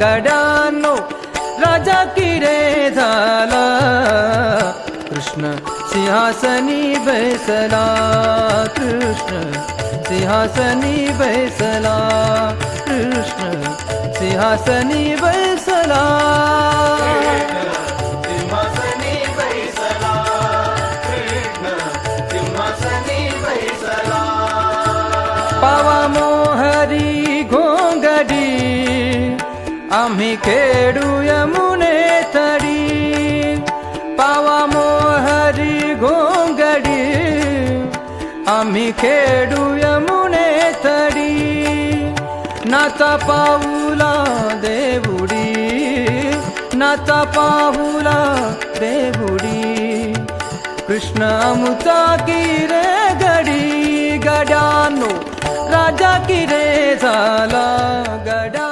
गड्यांनो राजा की रे झाला कृष्ण सिंहासनी बैसला कृष्ण सिंहासनी बैसला कृष्ण सिंहासनी बैसला सिंहासनी बैसला कृष्ण सिंहासनी बैसला पावा मोहरी घोंगडी आम्ही खेळू यमुने तडी पावा मोहरी घोंगडी आम्ही खेळू यमुने तडी नाचा पाऊला देवुडी नाचा पाऊला देवुडी कृष्ण अमुचा की रे गडी गड्यांनो राजा की रे झाला गडा